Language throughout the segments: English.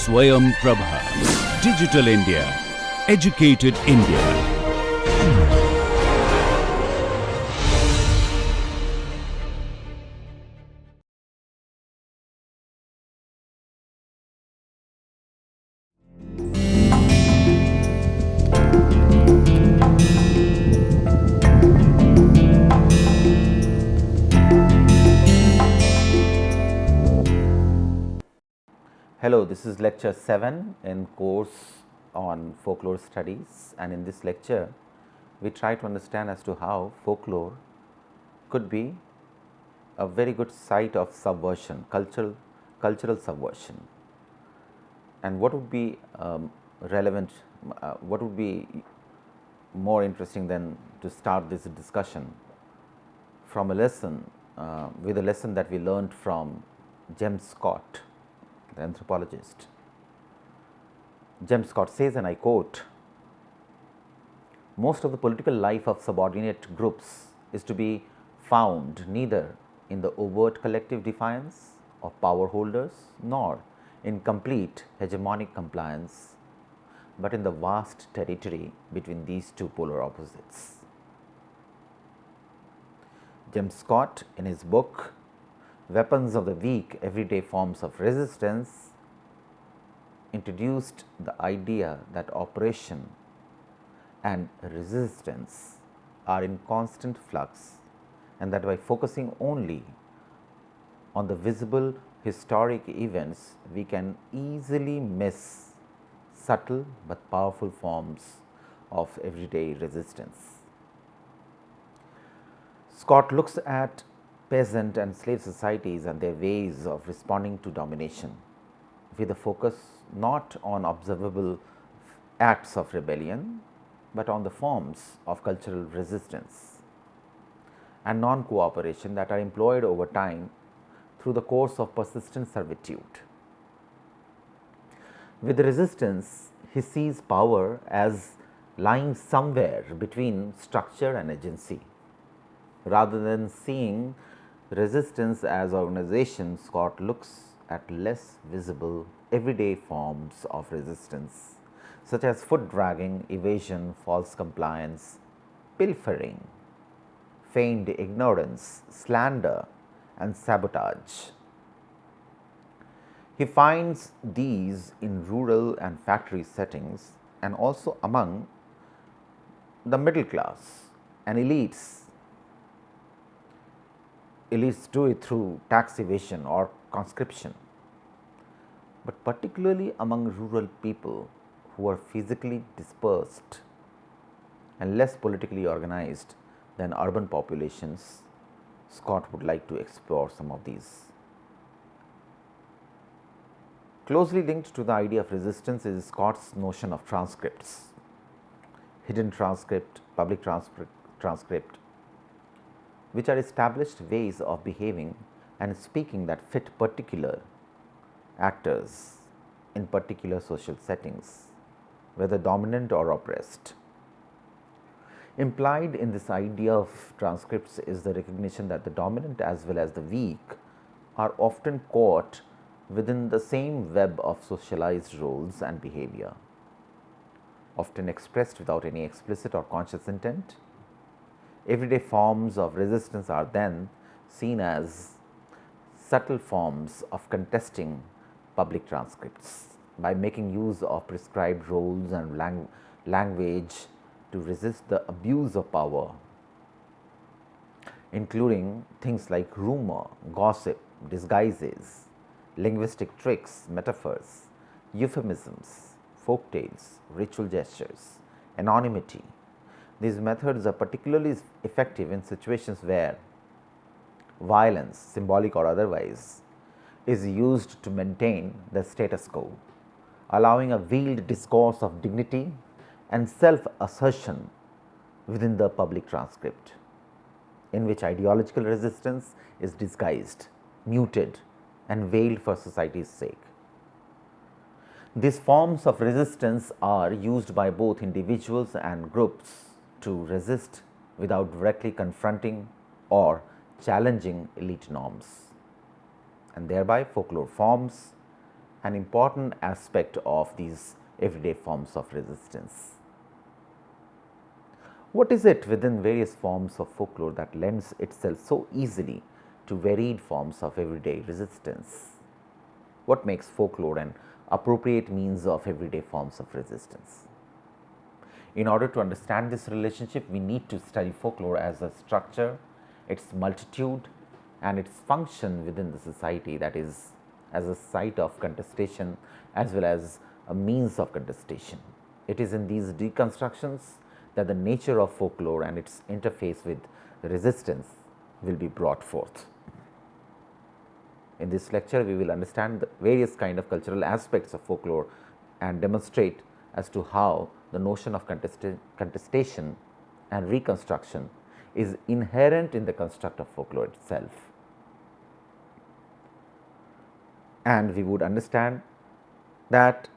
Swayam Prabha. Digital India. Educated India. Hello, this is lecture 7 in course on folklore studies, and in this lecture we try to understand as to how folklore could be a very good site of subversion, cultural subversion, and what would be relevant, what would be more interesting than to start this discussion from a lesson with a lesson that we learned from James Scott, the anthropologist. James Scott says, and I quote, "Most of the political life of subordinate groups is to be found neither in the overt collective defiance of power holders nor in complete hegemonic compliance, but in the vast territory between these two polar opposites." James Scott, in his book Weapons of the Weak, Everyday Forms of Resistance, introduced the idea that oppression and resistance are in constant flux, and that by focusing only on the visible historic events, we can easily miss subtle but powerful forms of everyday resistance. Scott looks at peasant and slave societies and their ways of responding to domination, with a focus not on observable acts of rebellion, but on the forms of cultural resistance and non-cooperation that are employed over time through the course of persistent servitude. With resistance, he sees power as lying somewhere between structure and agency. Rather than seeing resistance as organization, Scott looks at less visible everyday forms of resistance, such as foot dragging, evasion, false compliance, pilfering, feigned ignorance, slander, and sabotage. He finds these in rural and factory settings, and also among the middle class and elites. Elites do it through tax evasion or conscription, but particularly among rural people who are physically dispersed and less politically organized than urban populations. Scott would like to explore some of these. Closely linked to the idea of resistance is Scott's notion of transcripts, hidden transcript, public transcript, which are established ways of behaving and speaking that fit particular actors in particular social settings, whether dominant or oppressed. Implied in this idea of transcripts is the recognition that the dominant as well as the weak are often caught within the same web of socialized roles and behavior, often expressed without any explicit or conscious intent. Everyday forms of resistance are then seen as subtle forms of contesting public transcripts by making use of prescribed roles and language to resist the abuse of power, including things like rumor, gossip, disguises, linguistic tricks, metaphors, euphemisms, folk tales, ritual gestures, anonymity. These methods are particularly effective in situations where violence, symbolic or otherwise, is used to maintain the status quo, allowing a veiled discourse of dignity and self-assertion within the public transcript, in which ideological resistance is disguised, muted, and veiled for society's sake. These forms of resistance are used by both individuals and groups to resist without directly confronting or challenging elite norms, and thereby folklore forms an important aspect of these everyday forms of resistance. What is it within various forms of folklore that lends itself so easily to varied forms of everyday resistance? What makes folklore an appropriate means of everyday forms of resistance? In order to understand this relationship, we need to study folklore as a structure, its multitude, and its function within the society, that is, as a site of contestation as well as a means of contestation. It is in these deconstructions that the nature of folklore and its interface with resistance will be brought forth. In this lecture, we will understand the various kind of cultural aspects of folklore and demonstrate as to how the notion of contestation and reconstruction is inherent in the construct of folklore itself. And we would understand that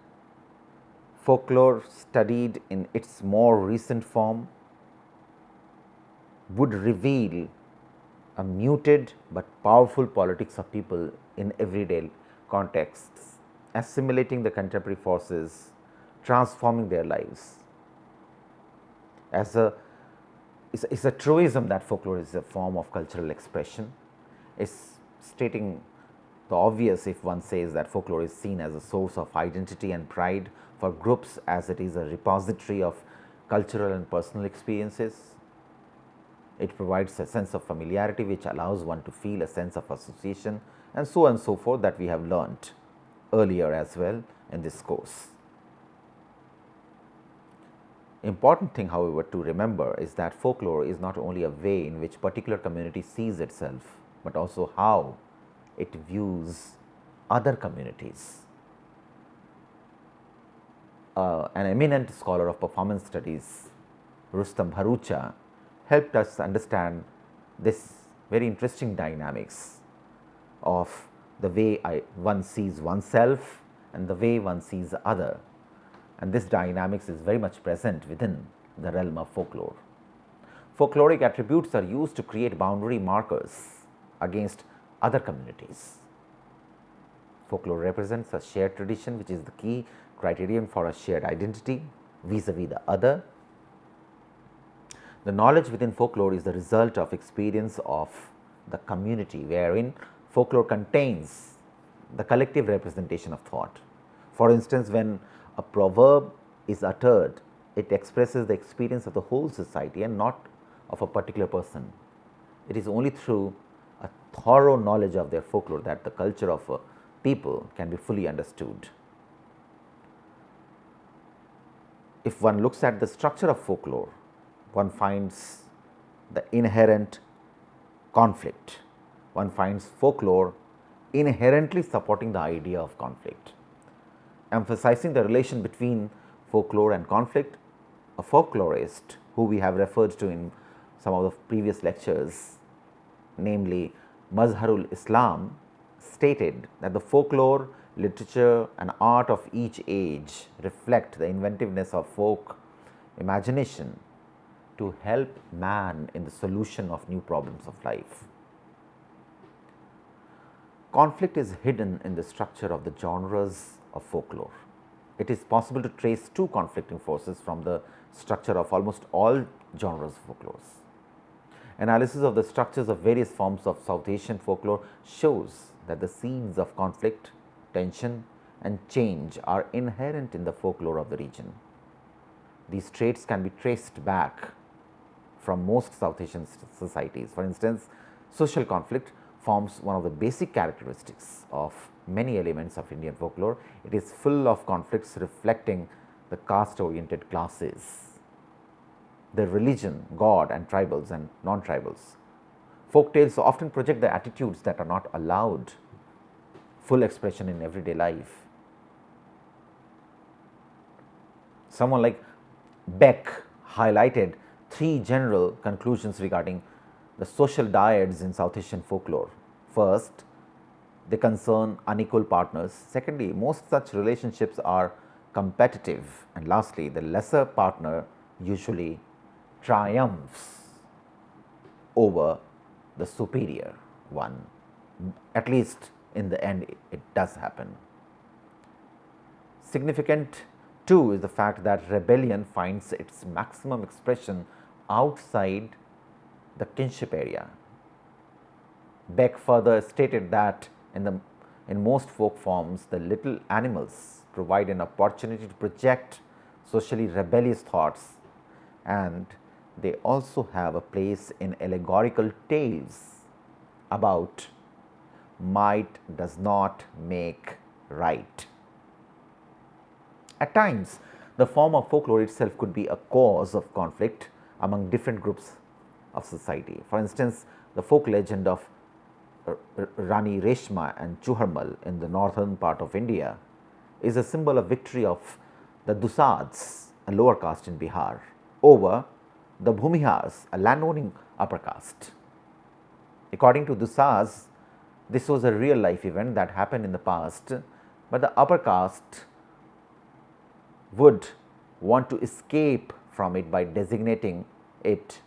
folklore studied in its more recent form would reveal a muted but powerful politics of people in everyday contexts, assimilating the contemporary forces, transforming their lives. It's a truism that folklore is a form of cultural expression. It's stating the obvious if one says that folklore is seen as a source of identity and pride for groups, as it is a repository of cultural and personal experiences. It provides a sense of familiarity which allows one to feel a sense of association, and so on and so forth, that we have learnt earlier as well in this course. Important thing, however, to remember is that folklore is not only a way in which particular community sees itself, but also how it views other communities. An eminent scholar of performance studies, Rustam Bharucha, helped us understand this very interesting dynamics of the way one sees oneself and the way one sees other, and this dynamics is very much present within the realm of folklore. Folkloric attributes are used to create boundary markers against other communities. Folklore represents a shared tradition, which is the key criterion for a shared identity vis-a-vis the other. The knowledge within folklore is the result of experience of the community, wherein folklore contains the collective representation of thought. For instance, when a proverb is uttered, it expresses the experience of the whole society and not of a particular person. It is only through a thorough knowledge of their folklore that the culture of a people can be fully understood. If one looks at the structure of folklore, one finds the inherent conflict. One finds folklore inherently supporting the idea of conflict. Emphasizing the relation between folklore and conflict, a folklorist who we have referred to in some of the previous lectures, namely Mazharul Islam, stated that the folklore, literature and art of each age reflect the inventiveness of folk imagination to help man in the solution of new problems of life. Conflict is hidden in the structure of the genres of folklore. It is possible to trace two conflicting forces from the structure of almost all genres of folklore. Analysis of the structures of various forms of South Asian folklore shows that the seeds of conflict, tension and change are inherent in the folklore of the region. These traits can be traced back from most South Asian societies. For instance, social conflict forms one of the basic characteristics of many elements of Indian folklore. It is full of conflicts reflecting the caste-oriented classes, the religion, God and tribals and non-tribals. Folk tales often project the attitudes that are not allowed full expression in everyday life. Someone like Beck highlighted three general conclusions regarding the social dyads in South Asian folklore. First, they concern unequal partners. Secondly, most such relationships are competitive. And lastly, the lesser partner usually triumphs over the superior one. At least in the end, it does happen. Significant too is the fact that rebellion finds its maximum expression outside the kinship area. Beck further stated that in most folk forms, the little animals provide an opportunity to project socially rebellious thoughts, and they also have a place in allegorical tales about might does not make right. At times, the form of folklore itself could be a cause of conflict among different groups of society. For instance, the folk legend of Rani Reshma and Chuharmal in the northern part of India is a symbol of victory of the Dusads, a lower caste in Bihar, over the Bhumihars, a landowning upper caste. According to Dusads, this was a real life event that happened in the past, but the upper caste would want to escape from it by designating it,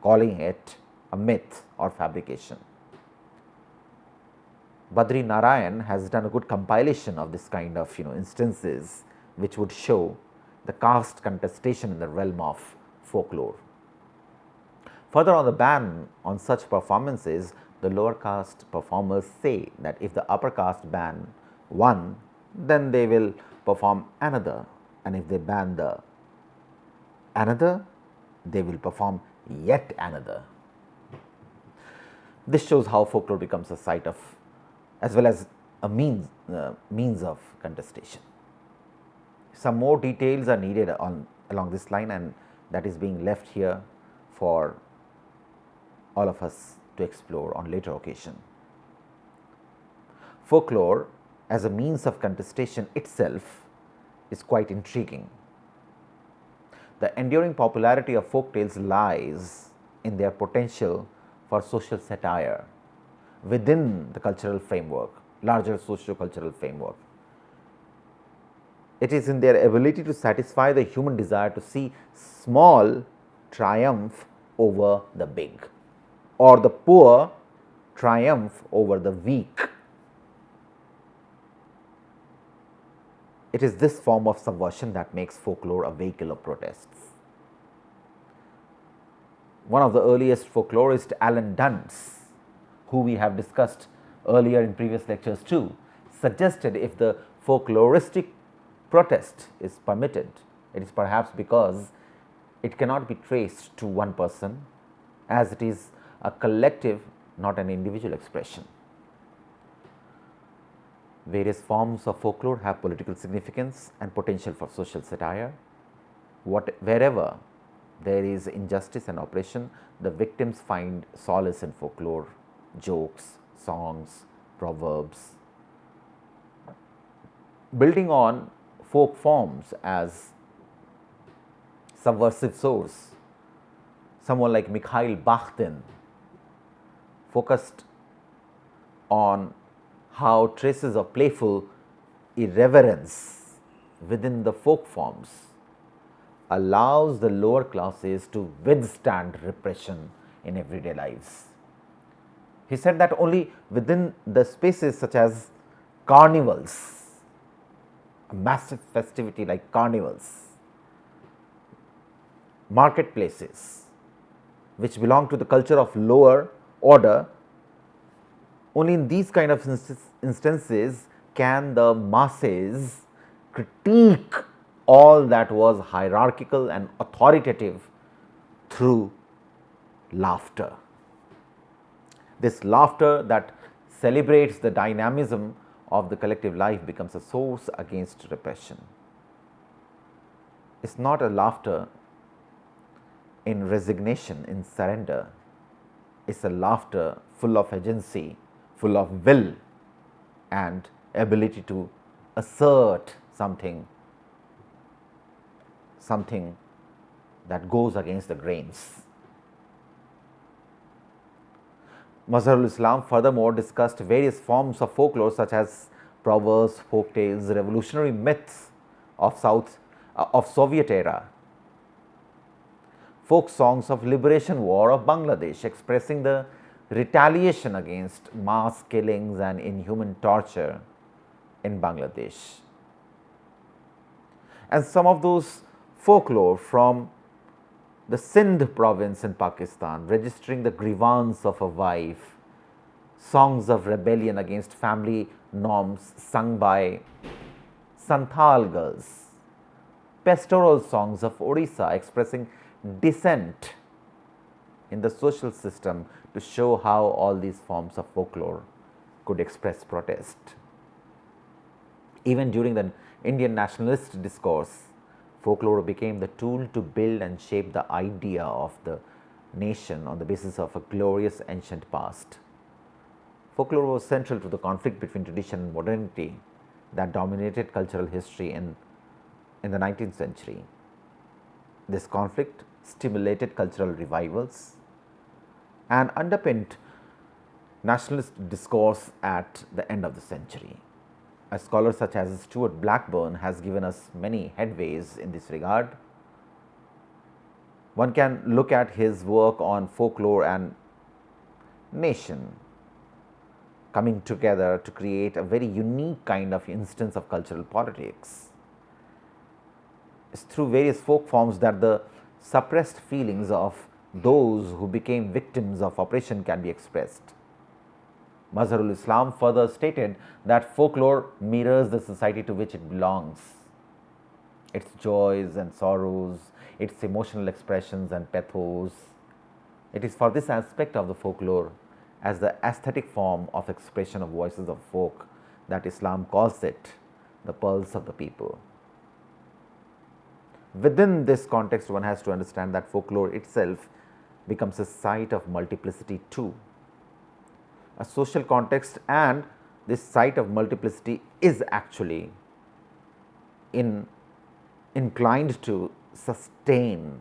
calling it a myth or fabrication. Badri Narayan has done a good compilation of this kind of instances which would show the caste contestation in the realm of folklore. Further on the ban on such performances, the lower caste performers say that if the upper caste ban one, then they will perform another, and if they ban the another, they will perform yet another. This shows how folklore becomes a site of, as well as a means of contestation. Some more details are needed along this line, and that is being left here for all of us to explore on later occasion. Folklore as a means of contestation itself is quite intriguing. The enduring popularity of folk tales lies in their potential for social satire within the cultural framework, larger socio-cultural framework. It is in their ability to satisfy the human desire to see small triumph over the big, or the poor triumph over the weak. It is this form of subversion that makes folklore a vehicle of protests. One of the earliest folklorists, Alan Duns, who we have discussed earlier in previous lectures too, suggested if the folkloristic protest is permitted, it is perhaps because it cannot be traced to one person, as it is a collective, not an individual expression. Various forms of folklore have political significance and potential for social satire. Wherever there is injustice and oppression, the victims find solace in folklore, jokes, songs, proverbs. Building on folk forms as subversive source, someone like Mikhail Bakhtin focused on how traces of playful irreverence within the folk forms allows the lower classes to withstand repression in everyday lives. He said that only within the spaces such as carnivals, a massive festivity like carnivals, marketplaces, which belong to the culture of lower order, only in these kind of instances can the masses critique all that was hierarchical and authoritative through laughter. This laughter that celebrates the dynamism of the collective life becomes a source against repression. It's not a laughter in resignation, in surrender. It's a laughter full of agency, full of will and ability to assert something that goes against the grains. Mazharul Islam furthermore discussed various forms of folklore such as proverbs, folk tales, revolutionary myths of Soviet era, folk songs of liberation war of Bangladesh expressing the retaliation against mass killings and inhuman torture in Bangladesh, And some of those folklore from the Sindh province in Pakistan, registering the grievance of a wife, songs of rebellion against family norms sung by Santhal girls, pastoral songs of Odisha expressing dissent in the social system to show how all these forms of folklore could express protest. Even during the Indian nationalist discourse, folklore became the tool to build and shape the idea of the nation on the basis of a glorious ancient past. Folklore was central to the conflict between tradition and modernity that dominated cultural history in the 19th century. This conflict stimulated cultural revivals and underpinned nationalist discourse at the end of the century. A scholar such as Stuart Blackburn has given us many headways in this regard. One can look at his work on folklore and nation coming together to create a very unique kind of instance of cultural politics. It's through various folk forms that the suppressed feelings of those who became victims of oppression can be expressed. Mazharul Islam further stated that folklore mirrors the society to which it belongs, its joys and sorrows, its emotional expressions and pathos. It is for this aspect of the folklore as the aesthetic form of expression of voices of folk that Islam calls it the pulse of the people. Within this context, one has to understand that folklore itself becomes a site of multiplicity too. A social context, and this site of multiplicity is actually inclined to sustain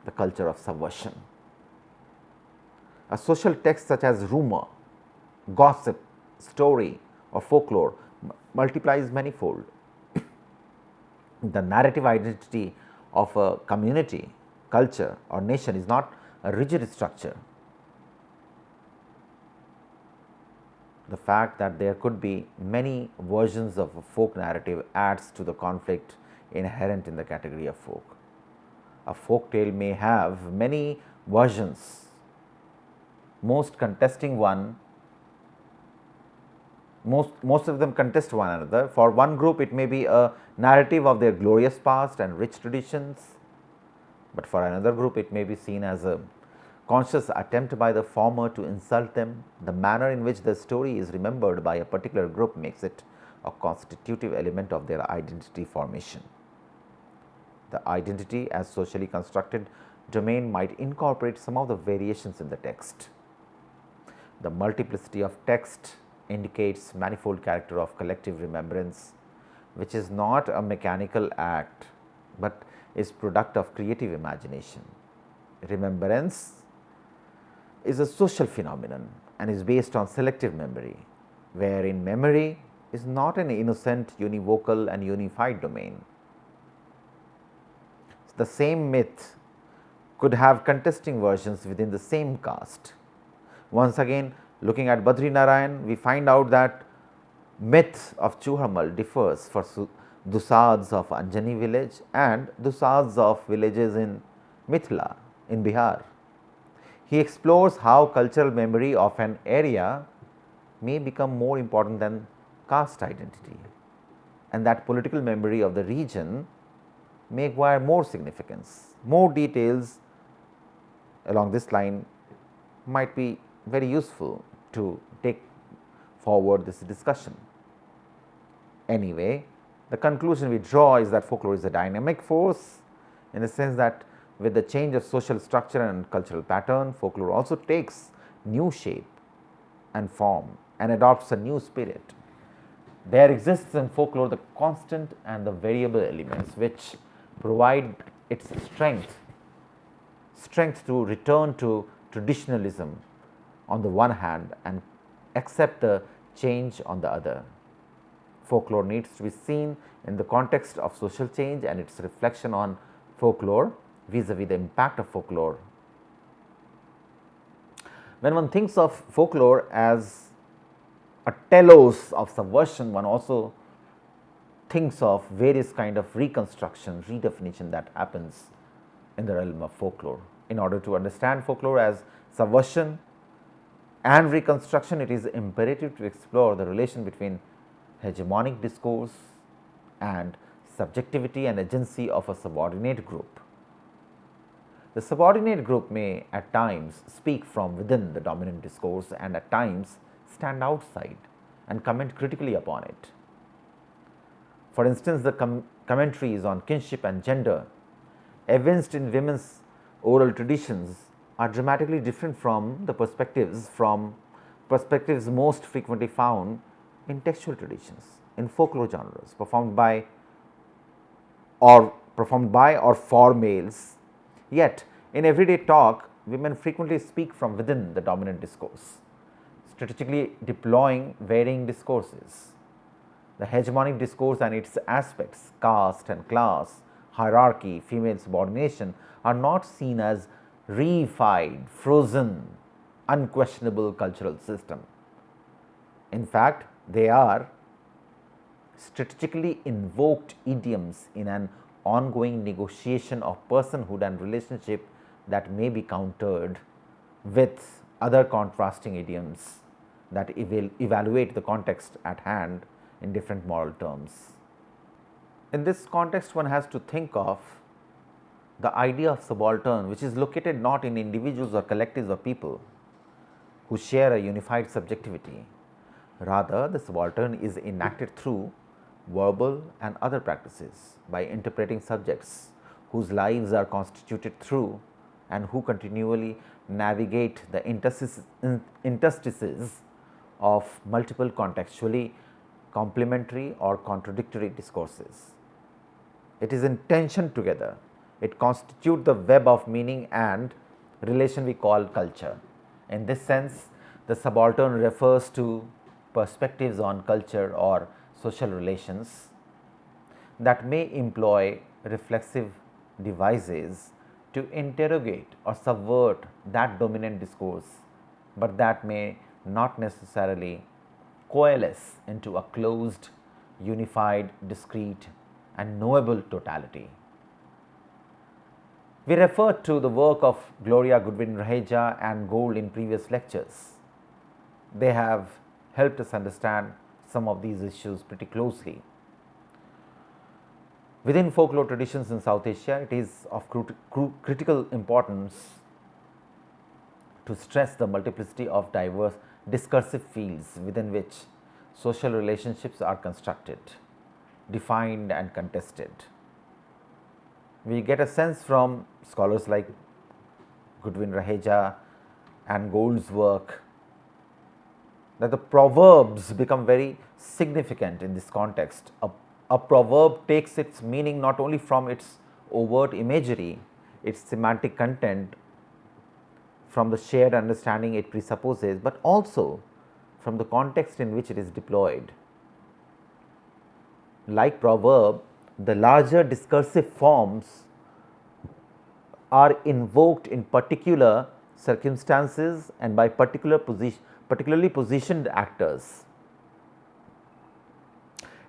the culture of subversion. A social text such as rumor, gossip, story or folklore multiplies manifold. The narrative identity of a community, culture or nation is not a rigid structure. The fact that there could be many versions of a folk narrative adds to the conflict inherent in the category of folk. A folk tale may have many versions, most of them contest one another. For one group, it may be a narrative of their glorious past and rich traditions, but for another group, it may be seen as a conscious attempt by the former to insult them. The manner in which the story is remembered by a particular group makes it a constitutive element of their identity formation. The identity as socially constructed domain might incorporate some of the variations in the text. The multiplicity of text indicates manifold character of collective remembrance, which is not a mechanical act, but is product of creative imagination. Remembrance is a social phenomenon and is based on selective memory, wherein memory is not an innocent, univocal and unified domain. The same myth could have contesting versions within the same caste. Once again, looking at Badri Narayan, we find out that myth of Chuhamal differs for Dusads of Anjani village and Dusads of villages in Mithila in Bihar. He explores how cultural memory of an area may become more important than caste identity, and that political memory of the region may acquire more significance. More details along this line might be very useful to take forward this discussion. Anyway, the conclusion we draw is that folklore is a dynamic force, in the sense that with the change of social structure and cultural pattern, folklore also takes new shape and form and adopts a new spirit. There exists in folklore the constant and the variable elements which provide its strength to return to traditionalism on the one hand and accept the change on the other. Folklore needs to be seen in the context of social change and its reflection on folklore vis-a-vis the impact of folklore. When one thinks of folklore as a telos of subversion, one also thinks of various kind of reconstruction, redefinition that happens in the realm of folklore. In order to understand folklore as subversion and reconstruction, it is imperative to explore the relation between hegemonic discourse and subjectivity and agency of a subordinate group. The subordinate group may at times speak from within the dominant discourse and at times stand outside and comment critically upon it. For instance, the commentaries on kinship and gender evinced in women's oral traditions are dramatically different from the perspectives most frequently found in textual traditions, in folklore genres performed by or for males. Yet, in everyday talk, women frequently speak from within the dominant discourse, strategically deploying varying discourses. The hegemonic discourse and its aspects, caste and class, hierarchy, female subordination, are not seen as reified, frozen, unquestionable cultural system. In fact, they are strategically invoked idioms in an ongoing negotiation of personhood and relationship that may be countered with other contrasting idioms that evaluate the context at hand in different moral terms. In this context, one has to think of the idea of subaltern, which is located not in individuals or collectives of people who share a unified subjectivity. Rather, the subaltern is enacted through verbal and other practices by interpreting subjects whose lives are constituted through and who continually navigate the interstices of multiple contextually complementary or contradictory discourses. It is in tension together. It constitutes the web of meaning and relation we call culture. In this sense, the subaltern refers to perspectives on culture or social relations that may employ reflexive devices to interrogate or subvert that dominant discourse, but that may not necessarily coalesce into a closed, unified, discrete and knowable totality. We referred to the work of Gloria Goodwin-Raheja and Gould in previous lectures. They have helped us understand some of these issues pretty closely. Within folklore traditions in South Asia, it is of critical importance to stress the multiplicity of diverse discursive fields within which social relationships are constructed, defined and contested. We get a sense from scholars like Goodwin-Raheja and Gould's work that the proverbs become very significant in this context. A proverb takes its meaning not only from its overt imagery, its semantic content, from the shared understanding it presupposes, but also from the context in which it is deployed. Like proverb, the larger discursive forms are invoked in particular circumstances and by particularly positioned actors.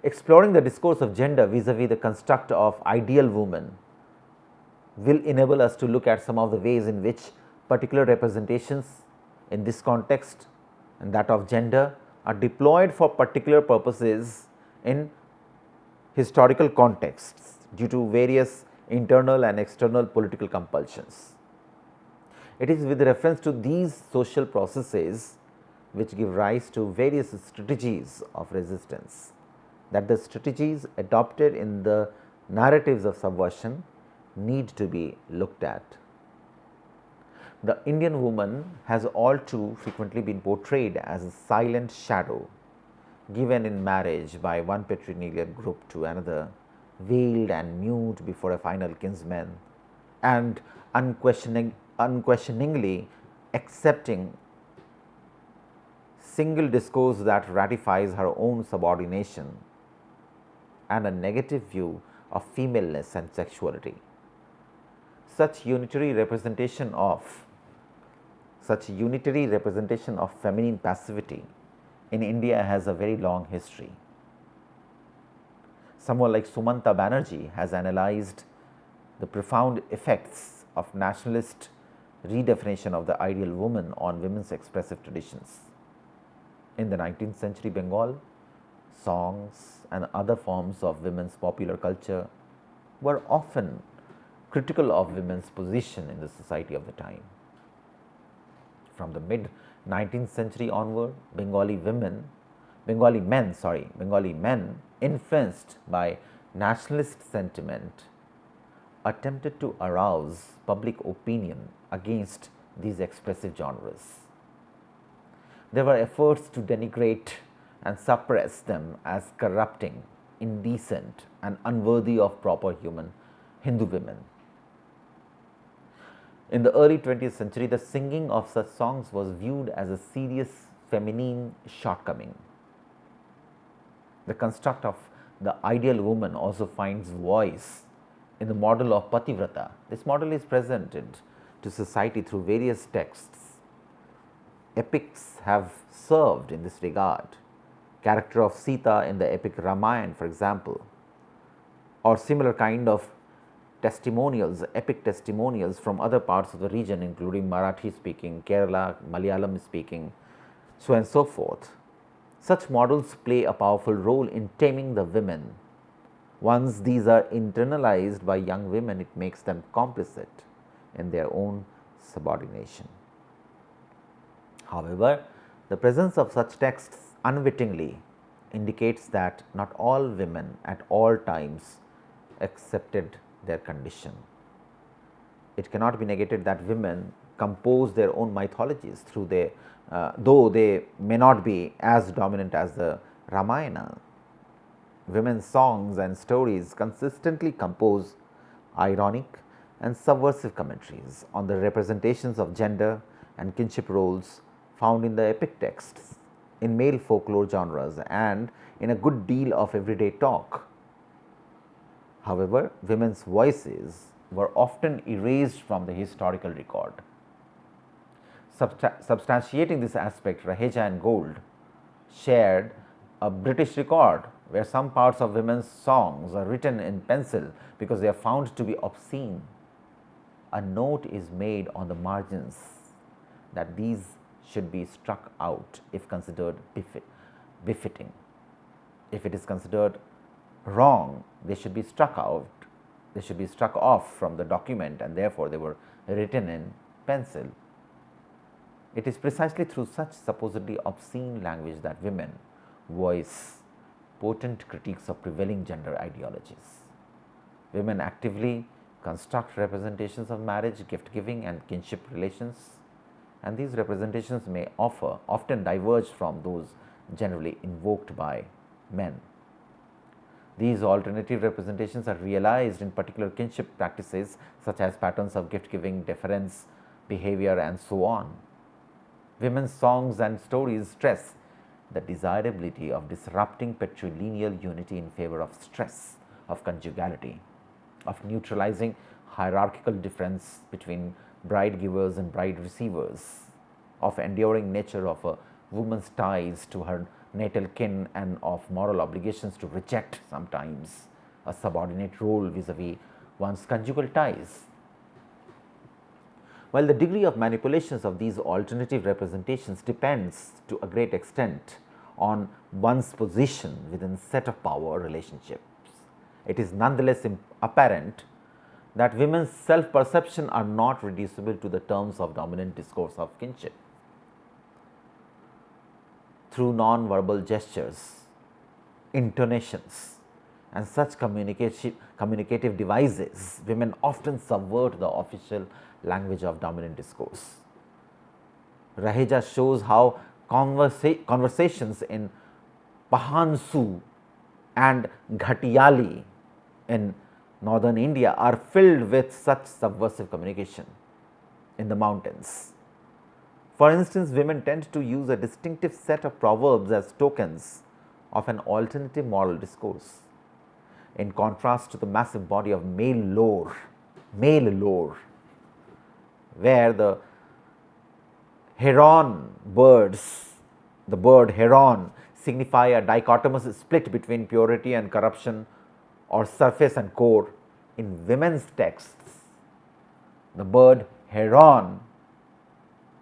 Exploring the discourse of gender vis-a-vis the construct of ideal woman will enable us to look at some of the ways in which particular representations in this context and that of gender are deployed for particular purposes in historical contexts due to various internal and external political compulsions. It is with reference to these social processes which give rise to various strategies of resistance that the strategies adopted in the narratives of subversion need to be looked at. The Indian woman has all too frequently been portrayed as a silent shadow given in marriage by one patrilineal group to another, veiled and mute before a final kinsman, and unquestioningly accepting single discourse that ratifies her own subordination and a negative view of femaleness and sexuality. Such unitary representation of feminine passivity in India has a very long history. Someone like Sumanta Banerjee has analyzed the profound effects of nationalist redefinition of the ideal woman on women's expressive traditions. In the 19th century Bengal, songs and other forms of women's popular culture were often critical of women's position in the society of the time. From the mid 19th century onward, Bengali men influenced by nationalist sentiment attempted to arouse public opinion against these expressive genres. There were efforts to denigrate and suppress them as corrupting, indecent, and unworthy of proper human Hindu women. In the early 20th century, the singing of such songs was viewed as a serious feminine shortcoming. The construct of the ideal woman also finds voice in the model of Pativrata. This model is presented to society through various texts. Epics have served in this regard. Character of Sita in the epic Ramayana, for example, or similar kind of testimonials, epic testimonials from other parts of the region, including Marathi speaking, Kerala, Malayalam speaking, so and so forth. Such models play a powerful role in taming the women. Once these are internalized by young women, it makes them complicit in their own subordination. However, the presence of such texts unwittingly indicates that not all women at all times accepted their condition. It cannot be negated that women compose their own mythologies through their, though they may not be as dominant as the Ramayana. Women's songs and stories consistently compose ironic and subversive commentaries on the representations of gender and kinship roles found in the epic texts, in male folklore genres, and in a good deal of everyday talk. However, women's voices were often erased from the historical record. Substantiating this aspect, Raheja and Gould shared a British record where some parts of women's songs are written in pencil because they are found to be obscene. A note is made on the margins that these should be struck out if considered befitting. If it is considered wrong, they should be struck out, they should be struck off from the document, and therefore they were written in pencil. It is precisely through such supposedly obscene language that women voice potent critiques of prevailing gender ideologies. Women actively construct representations of marriage, gift giving, and kinship relations, and these representations may often diverge from those generally invoked by men. These alternative representations are realized in particular kinship practices such as patterns of gift giving, deference, behavior, and so on. Women's songs and stories stress the desirability of disrupting patrilineal unity in favor of stress of conjugality, of neutralizing hierarchical difference between bride givers and bride receivers, of enduring nature of a woman's ties to her natal kin, and of moral obligations to reject sometimes a subordinate role vis-a-vis one's conjugal ties. While the degree of manipulations of these alternative representations depends to a great extent on one's position within set of power relationships, it is nonetheless apparent that women's self-perception are not reducible to the terms of dominant discourse of kinship. Through non-verbal gestures, intonations, and such communicative devices, women often subvert the official language of dominant discourse. Raheja shows how conversations in Pahansu and Ghatiyali in northern India are filled with such subversive communication in the mountains. For instance, women tend to use a distinctive set of proverbs as tokens of an alternative moral discourse, in contrast to the massive body of male lore, where the heron birds, the bird heron, signify a dichotomous split between purity and corruption or surface and core in women's texts. The bird heron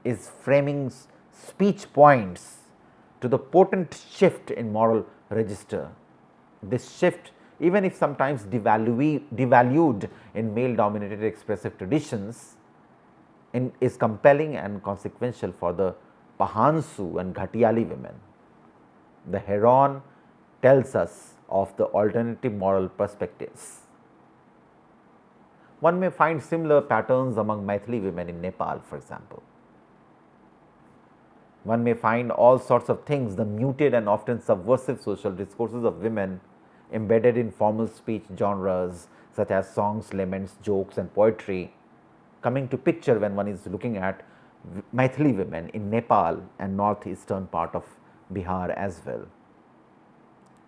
is framing speech points to the potent shift in moral register. This shift, even if sometimes devalued in male dominated expressive traditions, is compelling and consequential for the Pahansu and Ghatiyali women. The heron tells us of the alternative moral perspectives. One may find similar patterns among Maithili women in Nepal, for example. One may find all sorts of things, the muted and often subversive social discourses of women embedded in formal speech genres such as songs, laments, jokes and poetry coming to picture when one is looking at Maithili women in Nepal and northeastern part of Bihar as well,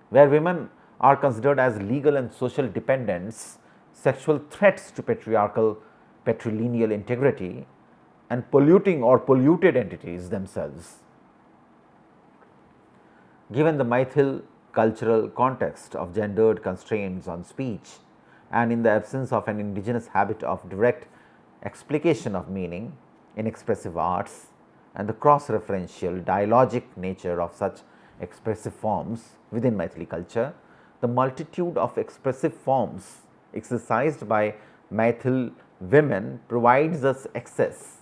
where women are considered as legal and social dependents, sexual threats to patrilineal integrity and polluting or polluted entities themselves. Given the Maithil cultural context of gendered constraints on speech and in the absence of an indigenous habit of direct explication of meaning in expressive arts and the cross-referential dialogic nature of such expressive forms within Maithili culture, the multitude of expressive forms exercised by Maithil women provides us access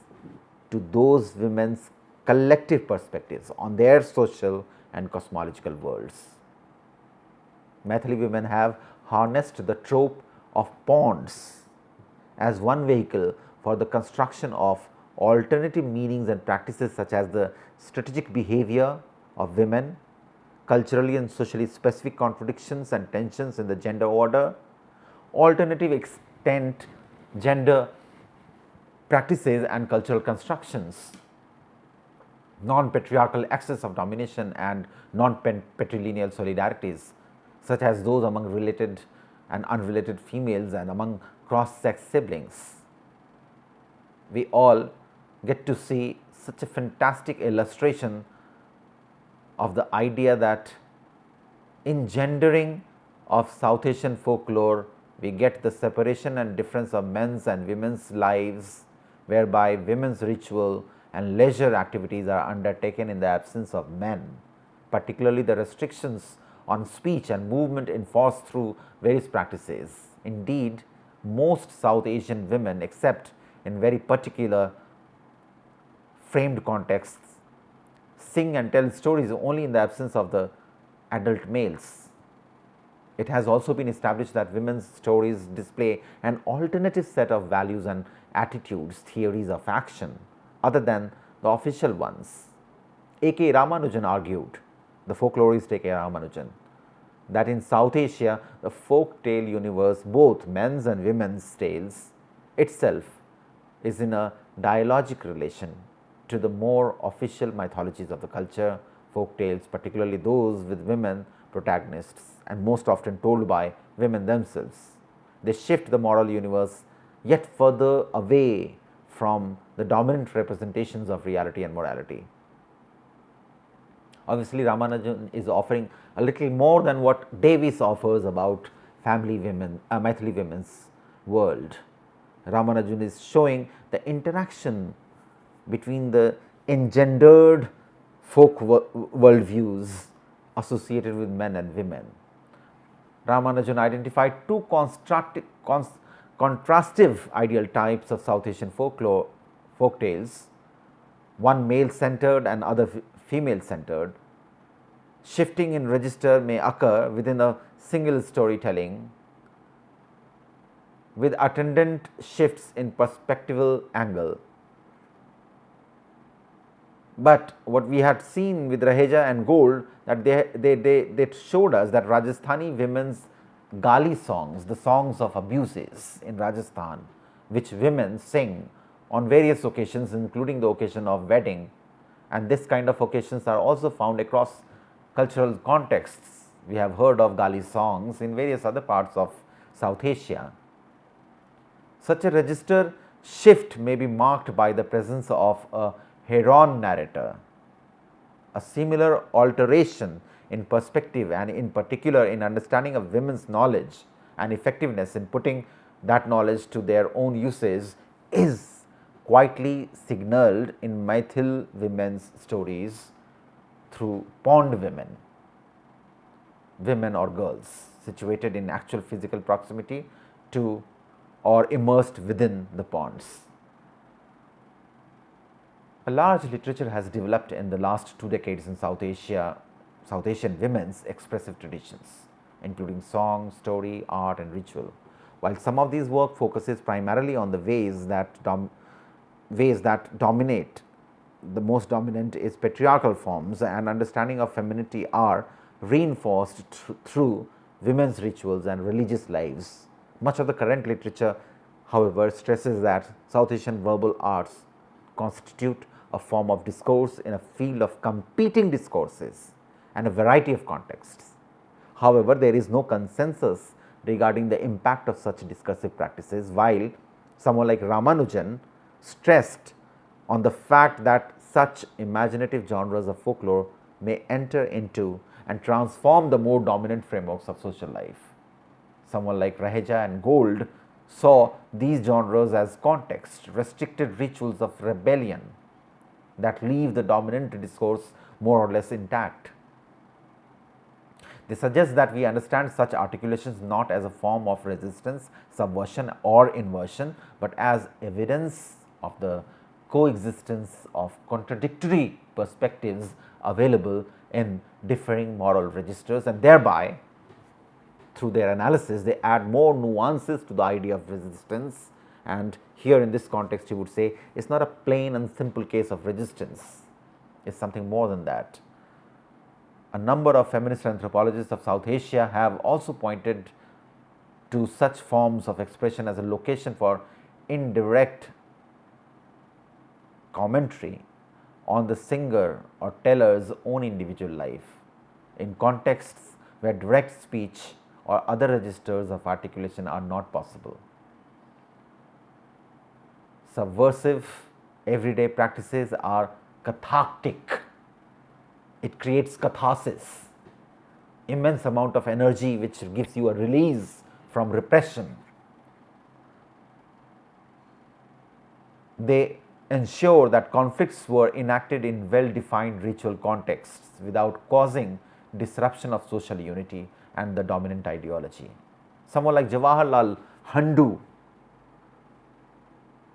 to those women's collective perspectives on their social and cosmological worlds. Maithili women have harnessed the trope of ponds as one vehicle for the construction of alternative meanings and practices such as the strategic behavior of women, culturally and socially specific contradictions and tensions in the gender order, alternative extent gender practices and cultural constructions, non-patriarchal access of domination and non-patrilineal solidarities such as those among related and unrelated females and among cross-sex siblings. We all get to see such a fantastic illustration of the idea that in gendering of South Asian folklore, we get the separation and difference of men's and women's lives, whereby women's ritual and leisure activities are undertaken in the absence of men, particularly the restrictions on speech and movement enforced through various practices. Indeed, most South Asian women, except in very particular framed contexts, sing and tell stories only in the absence of the adult males. It has also been established that women's stories display an alternative set of values and attitudes, theories of action other than the official ones. A.K. Ramanujan argued, the folklorist A.K. Ramanujan, that in South Asia the folk tale universe, both men's and women's tales itself, is in a dialogic relation to the more official mythologies of the culture, folk tales, particularly those with women protagonists and most often told by women themselves. They shift the moral universe yet further away from the dominant representations of reality and morality. Obviously, Ramanujan is offering a little more than what Davis offers about family women, Maithili women's world. Ramanujan is showing the interaction between the engendered folk worldviews associated with men and women. Ramanujan identified two contrastive ideal types of South Asian folklore, folk tales, one male centered and other female centered. Shifting in register may occur within a single storytelling with attendant shifts in perspectival angle. But what we had seen with Raheja and Gold, that they showed us that Rajasthani women's gali songs, the songs of abuses in Rajasthan, which women sing on various occasions, including the occasion of wedding, and this kind of occasions are also found across cultural contexts. We have heard of gali songs in various other parts of South Asia. Such a register shift may be marked by the presence of a heron narrator. A similar alteration in perspective and in particular in understanding of women's knowledge and effectiveness in putting that knowledge to their own uses is quietly signaled in mythal women's stories through pond women, women or girls situated in actual physical proximity to or immersed within the ponds. A large literature has developed in the last 2 decades in South Asian women's expressive traditions, including song, story, art and ritual. While some of these work focuses primarily on the ways that dominate, the most dominant is patriarchal forms and understanding of femininity are reinforced through women's rituals and religious lives. Much of the current literature, however, stresses that South Asian verbal arts constitute a form of discourse in a field of competing discourses and a variety of contexts. However, there is no consensus regarding the impact of such discursive practices, while someone like Ramanujan stressed on the fact that such imaginative genres of folklore may enter into and transform the more dominant frameworks of social life. Someone like Raheja and Gold saw these genres as context restricted rituals of rebellion that leave the dominant discourse more or less intact. They suggest that we understand such articulations not as a form of resistance, subversion or inversion, but as evidence of the coexistence of contradictory perspectives available in differing moral registers, and thereby through their analysis they add more nuances to the idea of resistance. And here in this context you would say it's not a plain and simple case of resistance, it's something more than that. A number of feminist anthropologists of South Asia have also pointed to such forms of expression as a location for indirect commentary on the singer or teller's own individual life in contexts where direct speech or other registers of articulation are not possible. Subversive everyday practices are cathartic. It creates catharsis, immense amount of energy which gives you a release from repression. They ensure that conflicts were enacted in well-defined ritual contexts without causing disruption of social unity and the dominant ideology. Someone like Jawaharlal Nehru,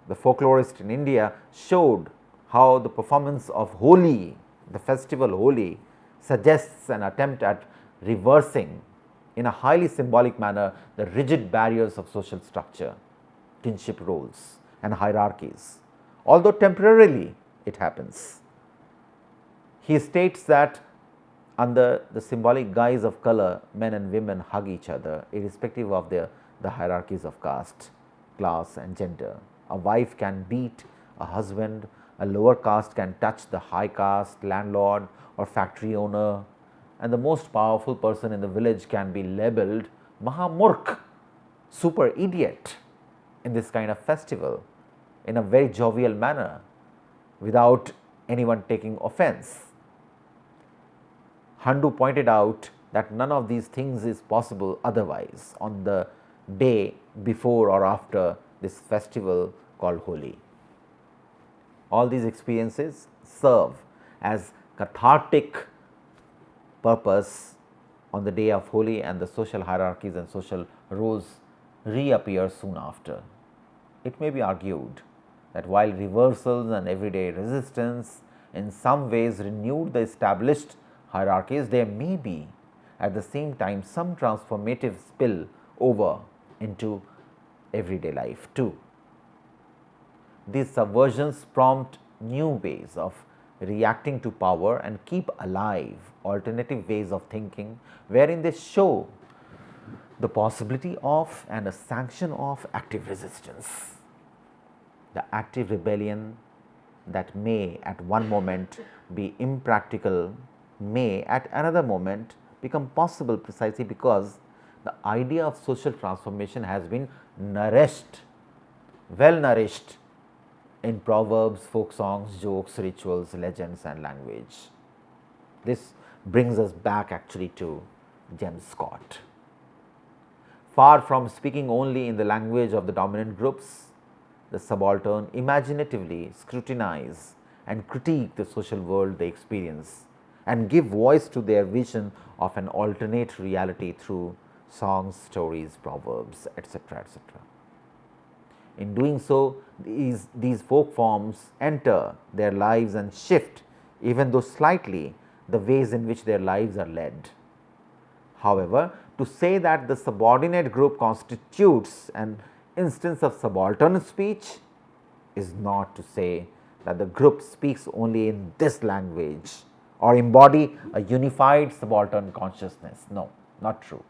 the folklorist in India, showed how the performance of Holi, the festival Holi, suggests an attempt at reversing in a highly symbolic manner the rigid barriers of social structure, kinship roles and hierarchies, although temporarily it happens. He states that under the symbolic guise of color, men and women hug each other irrespective of the hierarchies of caste, class and gender. A wife can beat a husband, a lower caste can touch the high caste landlord or factory owner, and the most powerful person in the village can be labeled Mahamurkh, super idiot, in this kind of festival in a very jovial manner without anyone taking offense. Handu pointed out that none of these things is possible otherwise on the day before or after this festival called Holi. All these experiences serve as cathartic purpose on the day of Holi, and the social hierarchies and social roles reappear soon after. It may be argued that while reversals and everyday resistance in some ways renewed the established hierarchies, there may be at the same time some transformative spill over into everyday life too. These subversions prompt new ways of reacting to power and keep alive alternative ways of thinking, wherein they show the possibility of and a sanction of active resistance. The active rebellion that may at one moment be impractical may at another moment become possible precisely because the idea of social transformation has been nourished, well nourished in proverbs, folk songs, jokes, rituals, legends and language. This brings us back actually to James Scott. Far from speaking only in the language of the dominant groups, the subaltern imaginatively scrutinize and critique the social world they experience and give voice to their vision of an alternate reality through songs, stories, proverbs, etc., etc. In doing so, these folk forms enter their lives and shift, even though slightly, the ways in which their lives are led. However, to say that the subordinate group constitutes an instance of subaltern speech is not to say that the group speaks only in this language or embody a unified subaltern consciousness. No, not true.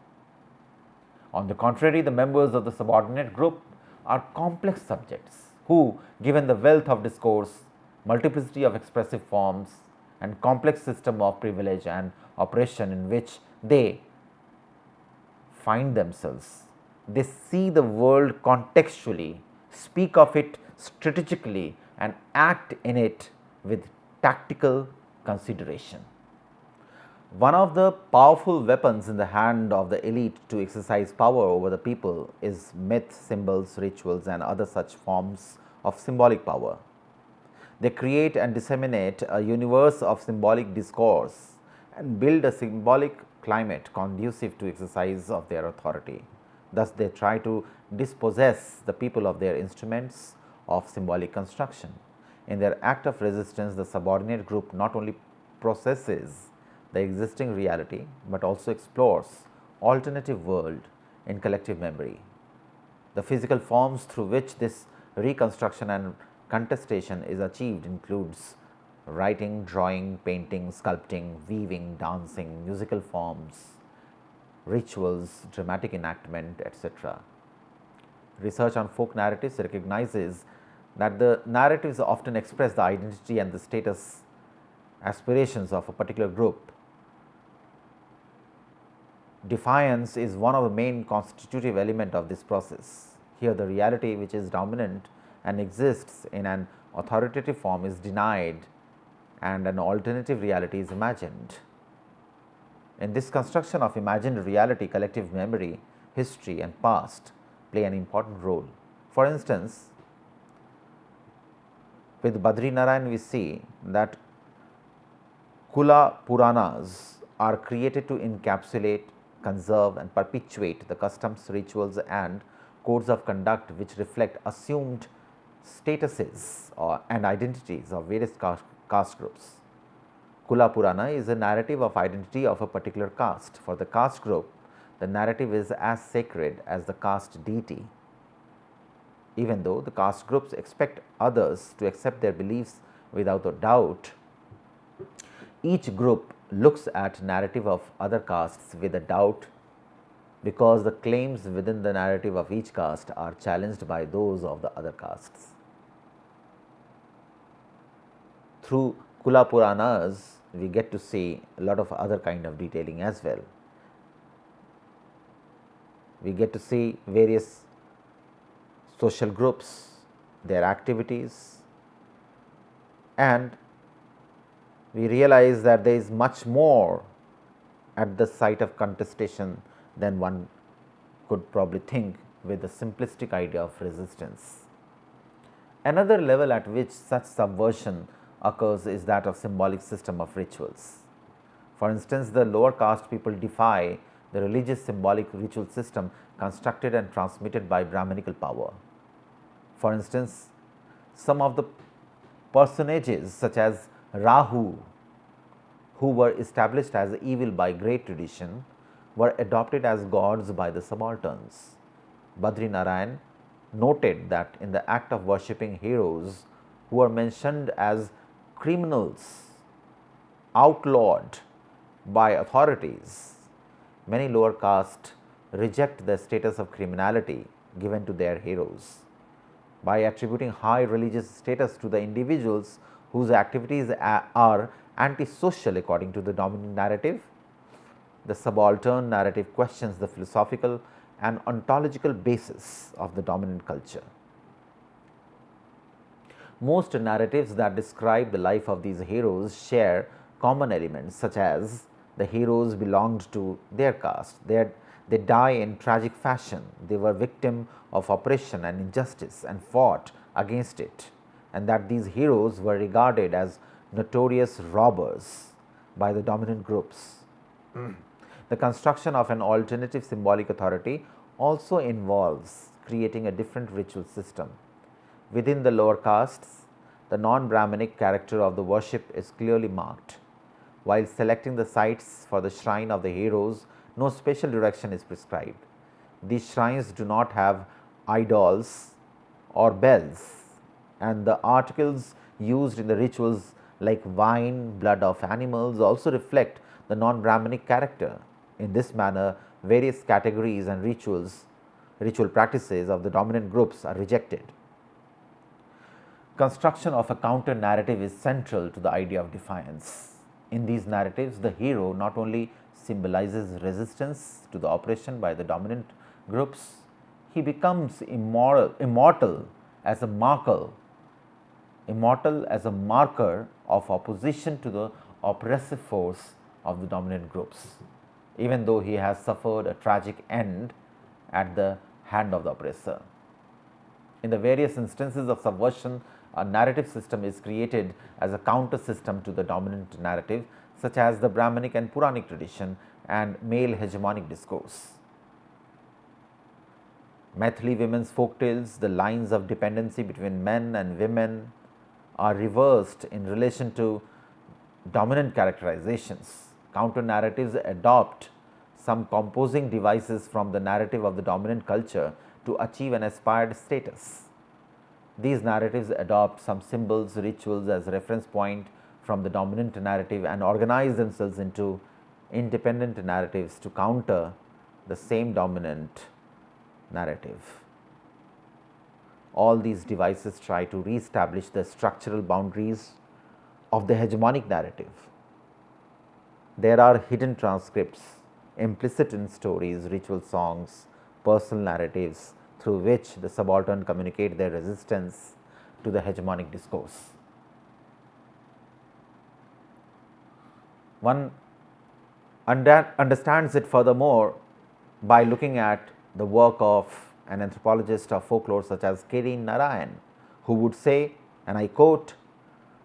On the contrary, the members of the subordinate group are complex subjects who, given the wealth of discourse, multiplicity of expressive forms, and complex system of privilege and oppression in which they find themselves, they see the world contextually, speak of it strategically, and act in it with tactical consideration. One of the powerful weapons in the hand of the elite to exercise power over the people is myths, symbols, rituals, and other such forms of symbolic power. They create and disseminate a universe of symbolic discourse and build a symbolic climate conducive to exercise of their authority. Thus, they try to dispossess the people of their instruments of symbolic construction. In their act of resistance, the subordinate group not only processes the existing reality, but also explores alternative world in collective memory. The physical forms through which this reconstruction and contestation is achieved includes writing, drawing, painting, sculpting, weaving, dancing, musical forms, rituals, dramatic enactment, etc. Research on folk narratives recognizes that the narratives often express the identity and the status aspirations of a particular group. Defiance is one of the main constitutive element of this process. Here, the reality which is dominant and exists in an authoritative form is denied and an alternative reality is imagined. In this construction of imagined reality, collective memory, history and past play an important role. For instance, with Badri Narayan we see that Kula Puranas are created to encapsulate, conserve and perpetuate the customs, rituals and codes of conduct which reflect assumed statuses and identities of various caste groups. Kula Purana is a narrative of identity of a particular caste. For the caste group, the narrative is as sacred as the caste deity. Even though the caste groups expect others to accept their beliefs without a doubt, each group looks at narrative of other castes with a doubt because the claims within the narrative of each caste are challenged by those of the other castes. Through Kula Puranas, we get to see a lot of other kind of detailing as well. We get to see various social groups, their activities, and we realize that there is much more at the site of contestation than one could probably think with the simplistic idea of resistance. Another level at which such subversion occurs is that of symbolic system of rituals. For instance, the lower caste people defy the religious symbolic ritual system constructed and transmitted by Brahmanical power. For instance, some of the personages such as Rahu, who were established as evil by great tradition, were adopted as gods by the subalterns. Badri Narayan noted that in the act of worshipping heroes who are mentioned as criminals, outlawed by authorities, many lower caste reject the status of criminality given to their heroes. By attributing high religious status to the individuals whose activities are antisocial according to the dominant narrative, the subaltern narrative questions the philosophical and ontological basis of the dominant culture. Most narratives that describe the life of these heroes share common elements such as the heroes belonged to their caste, They die in tragic fashion. They were victim of oppression and injustice and fought against it, and that these heroes were regarded as notorious robbers by the dominant groups. The construction of an alternative symbolic authority also involves creating a different ritual system. Within the lower castes, the non-Brahmanic character of the worship is clearly marked. While selecting the sites for the shrine of the heroes, no special direction is prescribed. These shrines do not have idols or bells, and the articles used in the rituals like wine, blood of animals also reflect the non-Brahmanic character. In this manner, various categories and ritual practices of the dominant groups are rejected. Construction of a counter narrative is central to the idea of defiance. In these narratives, the hero not only symbolizes resistance to the oppression by the dominant groups, he becomes immortal as a marker of opposition to the oppressive force of the dominant groups, even though he has suffered a tragic end at the hand of the oppressor. In the various instances of subversion, a narrative system is created as a counter system to the dominant narrative, such as the Brahmanic and Puranic tradition and male hegemonic discourse. Maithili women's folk tales, the lines of dependency between men and women are reversed in relation to dominant characterizations. Counter narratives adopt some composing devices from the narrative of the dominant culture to achieve an aspired status. These narratives adopt some symbols, rituals as reference point from the dominant narrative and organize themselves into independent narratives to counter the same dominant narrative. All these devices try to re-establish the structural boundaries of the hegemonic narrative. There are hidden transcripts implicit in stories, ritual songs, personal narratives through which the subaltern communicate their resistance to the hegemonic discourse. One understands it furthermore by looking at the work of an anthropologist of folklore such as Kirin Narayan, who would say, and I quote,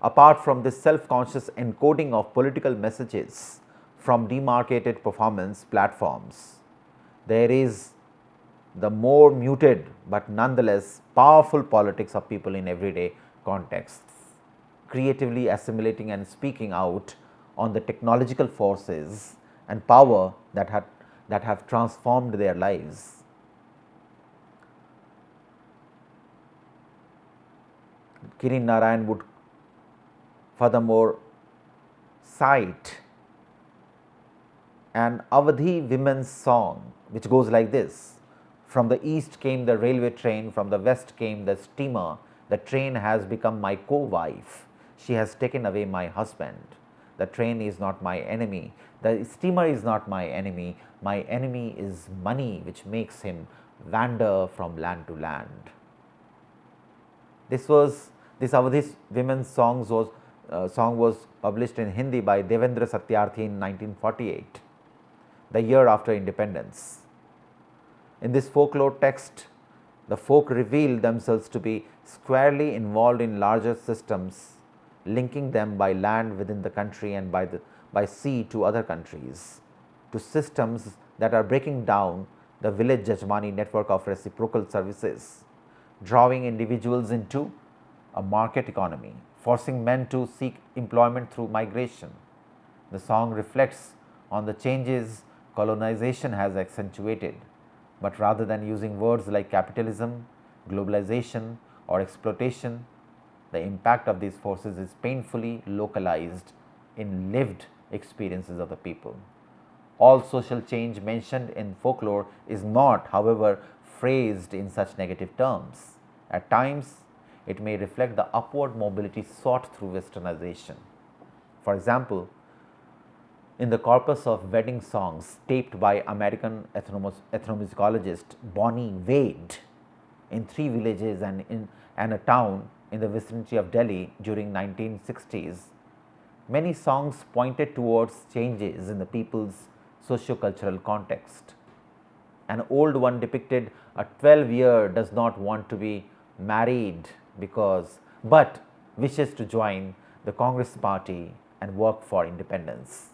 "Apart from this self-conscious encoding of political messages from demarcated performance platforms, there is the more muted but nonetheless powerful politics of people in everyday contexts, creatively assimilating and speaking out on the technological forces and power that have transformed their lives." Kirin Narayan would furthermore cite an Awadhi women's song which goes like this: "From the east came the railway train, from the west came the steamer. The train has become my co-wife. She has taken away my husband. The train is not my enemy. The steamer is not my enemy. My enemy is money, which makes him wander from land to land." This Awadhi women's song was published in Hindi by Devendra Satyarthi in 1948, the year after independence. In this folklore text, the folk reveal themselves to be squarely involved in larger systems, linking them by land within the country and by sea to other countries, to systems that are breaking down the village Jajmani network of reciprocal services, drawing individuals into a market economy, forcing men to seek employment through migration. The song reflects on the changes colonization has accentuated, but rather than using words like capitalism, globalization, or exploitation, the impact of these forces is painfully localized in lived experiences of the people. All social change mentioned in folklore is not, however, phrased in such negative terms. At times, it may reflect the upward mobility sought through westernization. For example, in the corpus of wedding songs taped by American ethnomusicologist Bonnie Wade in 3 villages and a town in the vicinity of Delhi during 1960s, many songs pointed towards changes in the people's socio-cultural context. An old one depicted a 12-year does not want to be married but wishes to join the Congress party and work for independence.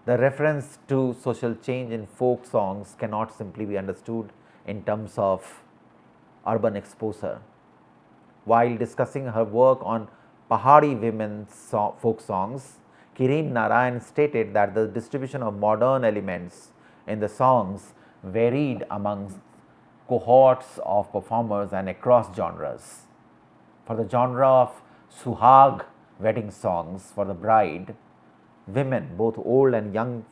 The reference to social change in folk songs cannot simply be understood in terms of urban exposure. While discussing her work on Pahari women's folk songs, Kirim Narayan stated that the distribution of modern elements in the songs varied amongst cohorts of performers and across genres. For the genre of Suhag wedding songs for the bride, women, both old and young,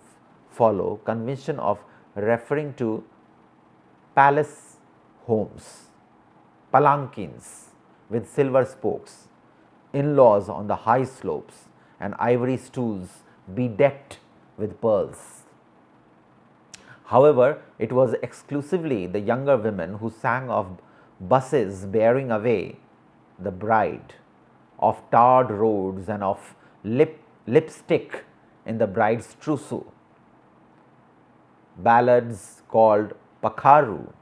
follow convention of referring to palace homes, palankins with silver spokes, in-laws on the high slopes, and ivory stools bedecked with pearls. However, it was exclusively the younger women who sang of buses bearing away the bride, of tarred roads, and of lipstick in the bride's trousseau. Ballads called Pakharu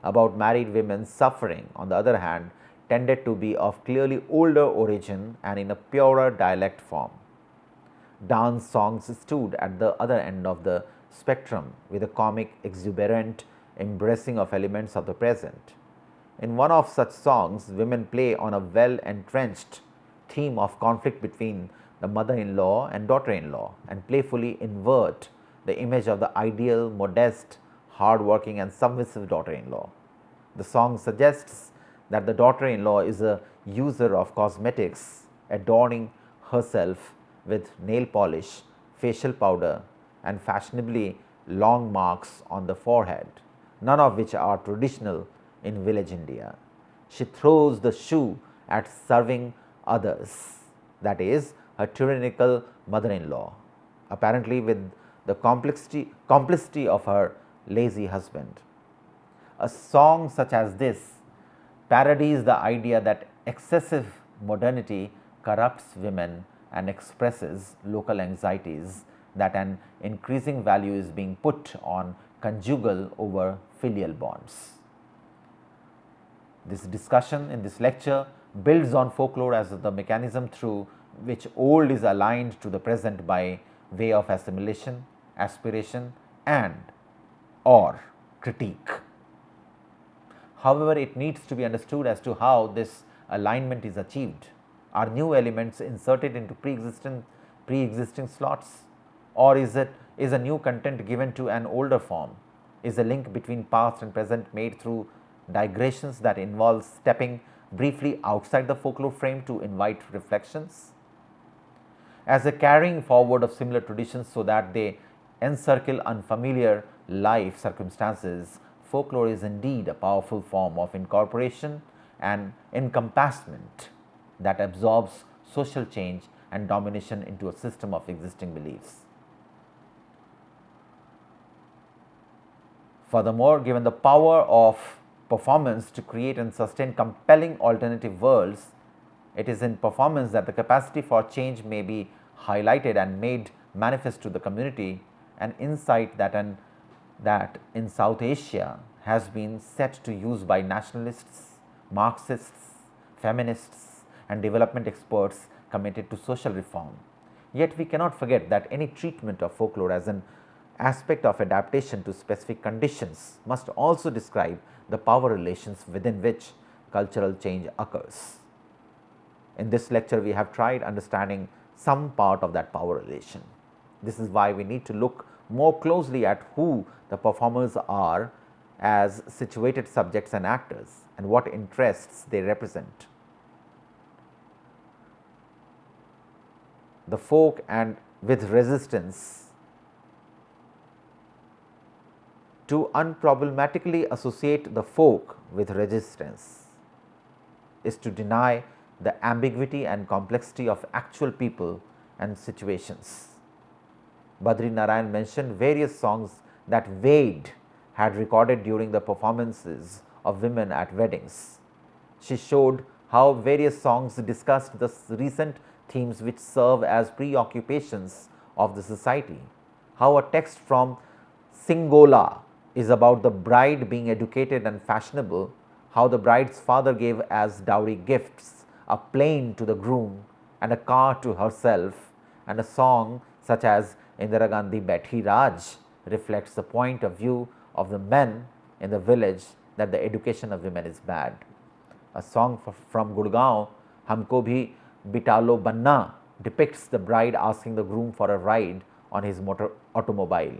about married women's suffering, on the other hand, tended to be of clearly older origin and in a purer dialect form. Dance songs stood at the other end of the spectrum with a comic, exuberant embracing of elements of the present. In one of such songs, women play on a well-entrenched theme of conflict between the mother-in-law and daughter-in-law and playfully invert the image of the ideal, modest, hard-working and submissive daughter-in-law. The song suggests that the daughter-in-law is a user of cosmetics, adorning herself with nail polish, facial powder and fashionably long marks on the forehead, none of which are traditional in village India. She throws the shoe at serving others, that is, her tyrannical mother-in-law, apparently with the complicity of her lazy husband. A song such as this parodies the idea that excessive modernity corrupts women and expresses local anxieties that an increasing value is being put on conjugal over filial bonds. This discussion in this lecture builds on folklore as the mechanism through which old is aligned to the present by way of assimilation, aspiration and or critique. However, it needs to be understood as to how this alignment is achieved. Are new elements inserted into pre-existing slots, or is a new content given to an older form? Is a link between past and present made through digressions that involve stepping briefly outside the folklore frame to invite reflections? As a carrying forward of similar traditions so that they encircle unfamiliar life circumstances, folklore is indeed a powerful form of incorporation and encompassment that absorbs social change and domination into a system of existing beliefs. Furthermore, given the power of performance to create and sustain compelling alternative worlds, it is in performance that the capacity for change may be highlighted and made manifest to the community, an insight that in South Asia has been set to use by nationalists, Marxists, feminists and development experts committed to social reform. Yet we cannot forget that any treatment of folklore as an aspect of adaptation to specific conditions must also describe the power relations within which cultural change occurs. In this lecture, we have tried understanding some part of that power relation. This is why we need to look more closely at who the performers are as situated subjects and actors and what interests they represent. The folk and with resistance. To unproblematically associate the folk with resistance is to deny the ambiguity and complexity of actual people and situations. Badri Narayan mentioned various songs that Wade had recorded during the performances of women at weddings. She showed how various songs discussed the recent themes which serve as preoccupations of the society, how a text from Singola is about the bride being educated and fashionable, how the bride's father gave as dowry gifts a plane to the groom and a car to herself, and a song such as Indira Gandhi Baithi Raj reflects the point of view of the men in the village that the education of women is bad. A song from Gurgaon, Humko Bhi Bitalo Banna, depicts the bride asking the groom for a ride on his automobile.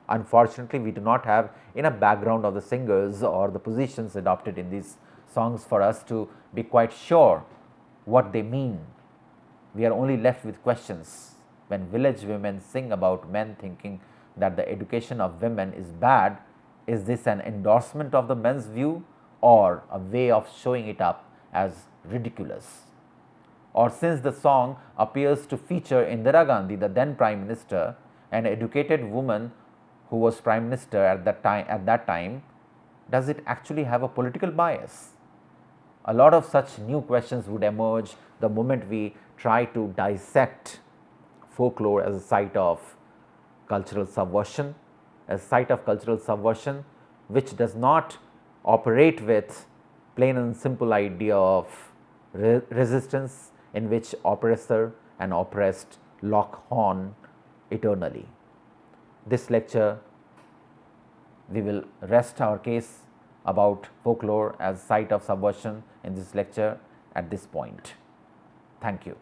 Unfortunately, we do not have enough background of the singers or the positions adopted in these songs for us to be quite sure what they mean. We are only left with questions. When village women sing about men thinking that the education of women is bad, is this an endorsement of the men's view or a way of showing it up as ridiculous? Or since the song appears to feature Indira Gandhi, the then Prime Minister, an educated woman who was Prime Minister at that time, does it actually have a political bias? A lot of such new questions would emerge the moment we try to dissect folklore as a site of cultural subversion, which does not operate with plain and simple idea of resistance in which oppressor and oppressed lock horn eternally. This lecture, we will rest our case about folklore as site of subversion in this lecture at this point. Thank you.